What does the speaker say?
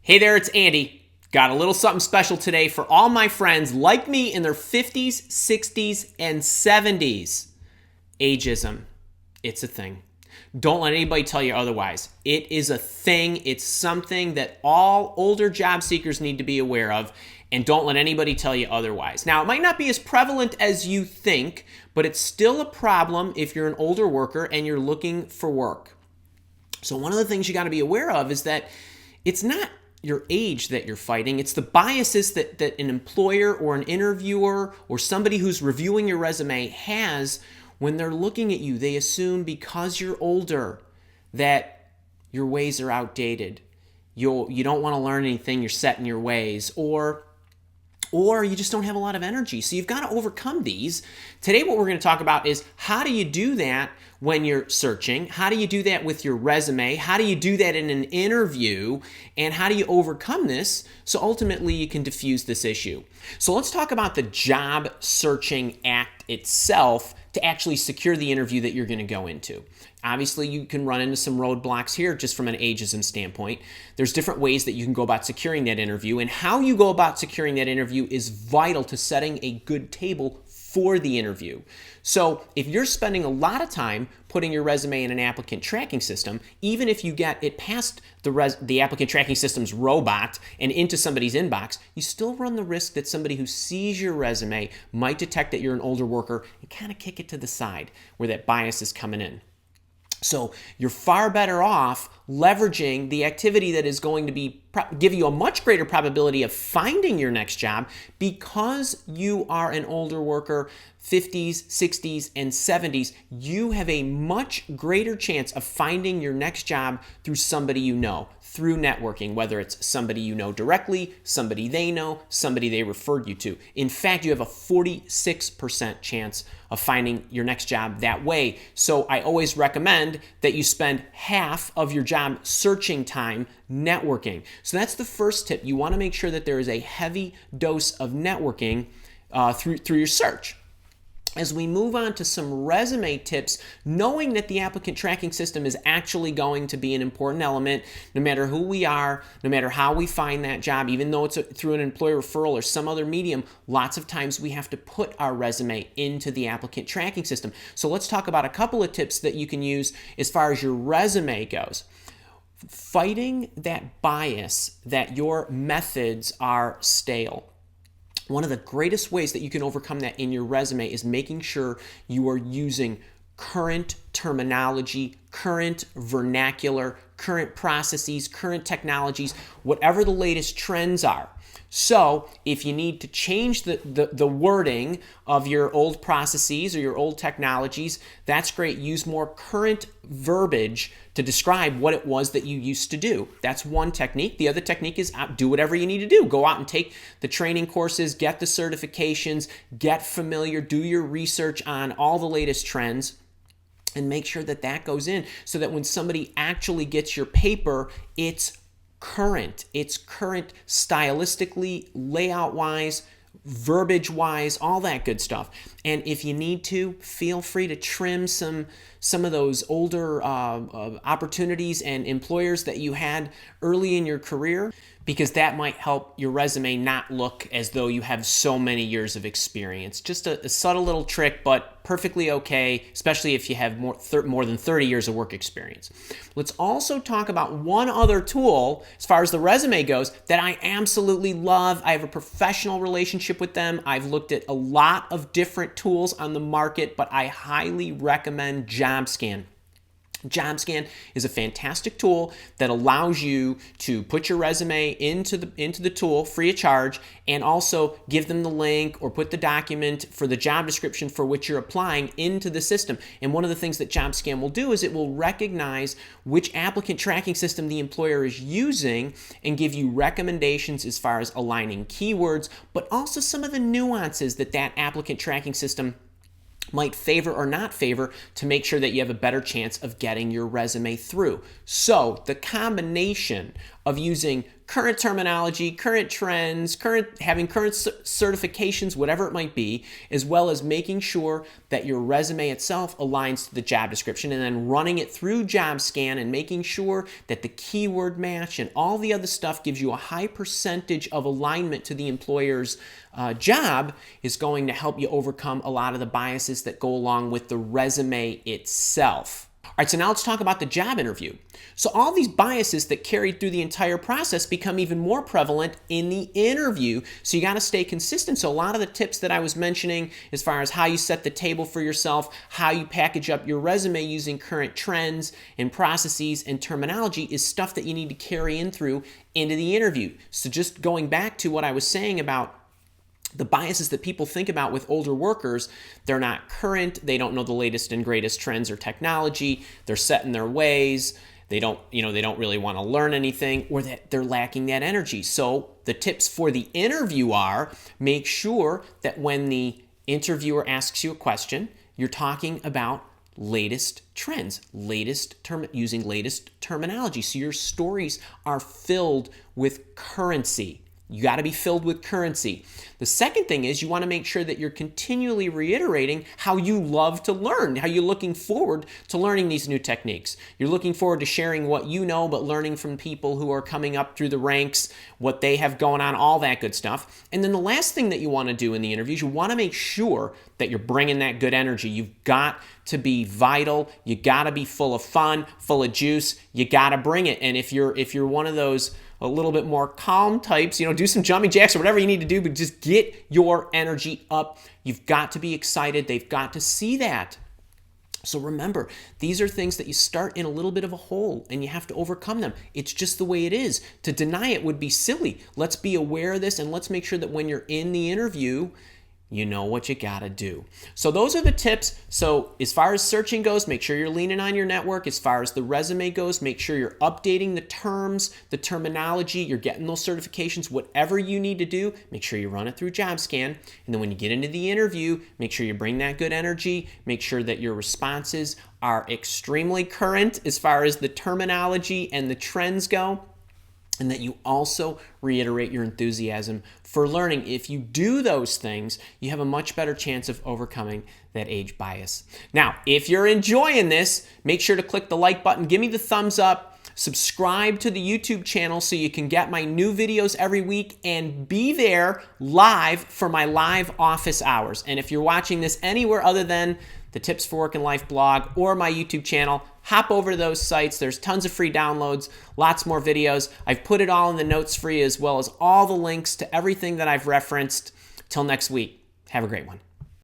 Hey there, it's Andy. Got a little something special today for all my friends like me in their 50s, 60s, and 70s. Ageism. It's a thing. Don't let anybody tell you otherwise. It is a thing. It's something that all older job seekers need to be aware of, and don't let anybody tell you otherwise. Now, it might not be as prevalent as you think, but it's still a problem if you're an older worker and you're looking for work. So one of the things you got to be aware of is that it's not your age that you're fighting. It's the biases that an employer or an interviewer or somebody who's reviewing your resume has when they're looking at you. They assume because you're older that your ways are outdated. You don't want to learn anything, you're set in your ways, or you just don't have a lot of energy. So you've got to overcome these. Today what we're going to talk about is how do you do that when you're searching? How do you do that with your resume? How do you do that in an interview? And how do you overcome this so ultimately you can diffuse this issue? So let's talk about the Job Searching Act itself to actually secure the interview that you're going to go into. Obviously, you can run into some roadblocks here just from an ageism standpoint. There's different ways that you can go about securing that interview, and how you go about securing that interview is vital to setting a good table for the interview. So if you're spending a lot of time putting your resume in an applicant tracking system, even if you get it past the applicant tracking system's robot and into somebody's inbox, you still run the risk that somebody who sees your resume might detect that you're an older worker and kind of kick it to the side where that bias is coming in. So you're far better off leveraging the activity that is going to give you a much greater probability of finding your next job because you are an older worker, 50s, 60s, and 70s. You have a much greater chance of finding your next job through somebody you know, through networking, whether it's somebody you know directly, somebody they know, somebody they referred you to. In fact, you have a 46% chance of finding your next job that way. So I always recommend that you spend half of your job searching time networking. So that's the first tip. You want to make sure that there is a heavy dose of networking through your search. As we move on to some resume tips, knowing that the applicant tracking system is actually going to be an important element, no matter who we are, no matter how we find that job, even though it's through an employer referral or some other medium, lots of times we have to put our resume into the applicant tracking system. So let's talk about a couple of tips that you can use as far as your resume goes. Fighting that bias that your methods are stale. One of the greatest ways that you can overcome that in your resume is making sure you are using current terminology, current vernacular, current processes, current technologies, whatever the latest trends are. So if you need to change the wording of your old processes or your old technologies, that's great. Use more current verbiage to describe what it was that you used to do. That's one technique. The other technique is do whatever you need to do. Go out and take the training courses, get the certifications, get familiar, do your research on all the latest trends, and make sure that that goes in so that when somebody actually gets your paper, it's current. It's current stylistically, layout-wise, verbiage-wise, all that good stuff. And if you need to, feel free to trim some of those older opportunities and employers that you had early in your career, because that might help your resume not look as though you have so many years of experience. Just a subtle little trick, but perfectly okay, especially if you have more than 30 years of work experience. Let's also talk about one other tool as far as the resume goes that I absolutely love. I have a professional relationship with them. I've looked at a lot of different tools on the market, but I highly recommend JobScan. JobScan is a fantastic tool that allows you to put your resume into the tool free of charge, and also give them the link or put the document for the job description for which you're applying into the system. And one of the things that JobScan will do is it will recognize which applicant tracking system the employer is using and give you recommendations as far as aligning keywords, but also some of the nuances that applicant tracking system might favor or not favor to make sure that you have a better chance of getting your resume through. So the combination of using current terminology, current trends, having current certifications, whatever it might be, as well as making sure that your resume itself aligns to the job description, and then running it through JobScan and making sure that the keyword match and all the other stuff gives you a high percentage of alignment to the employer's job is going to help you overcome a lot of the biases that go along with the resume itself. All right, so now let's talk about the job interview. So all these biases that carried through the entire process become even more prevalent in the interview, so you got to stay consistent. So a lot of the tips that I was mentioning as far as how you set the table for yourself, how you package up your resume using current trends and processes and terminology is stuff that you need to carry in through into the interview. So just going back to what I was saying about the biases that people think about with older workers, they're not current, they don't know the latest and greatest trends or technology, they're set in their ways, they don't really want to learn anything, or that they're lacking that energy. So the tips for the interview are, make sure that when the interviewer asks you a question, you're talking about latest trends, using latest terminology. So your stories are filled with currency. You got to be filled with currency. The second thing is you want to make sure that you're continually reiterating how you love to learn, how you're looking forward to learning these new techniques. You're looking forward to sharing what you know, but learning from people who are coming up through the ranks, what they have going on, all that good stuff. And then the last thing that you want to do in the interviews, you want to make sure that you're bringing that good energy. You've got to be vital. You got to be full of fun, full of juice. You got to bring it. And if you're one of those a little bit more calm types, do some jumping jacks or whatever you need to do, but just get your energy up. You've got to be excited. They've got to see that. So remember, these are things that you start in a little bit of a hole and you have to overcome them. It's just the way it is. To deny it would be silly. Let's be aware of this and let's make sure that when you're in the interview, you know what you gotta do. So those are the tips. So as far as searching goes, make sure you're leaning on your network. As far as the resume goes, make sure you're updating the terms, the terminology, you're getting those certifications, whatever you need to do, make sure you run it through JobScan. And then when you get into the interview, make sure you bring that good energy, make sure that your responses are extremely current as far as the terminology and the trends go, and that you also reiterate your enthusiasm for learning. If you do those things, you have a much better chance of overcoming that age bias. Now, if you're enjoying this, make sure to click the like button, give me the thumbs up, subscribe to the YouTube channel so you can get my new videos every week and be there live for my live office hours. And if you're watching this anywhere other than the Tips for Work and Life blog or my YouTube channel, hop over to those sites. There's tons of free downloads, lots more videos. I've put it all in the notes for you, as well as all the links to everything that I've referenced. Till next week, have a great one.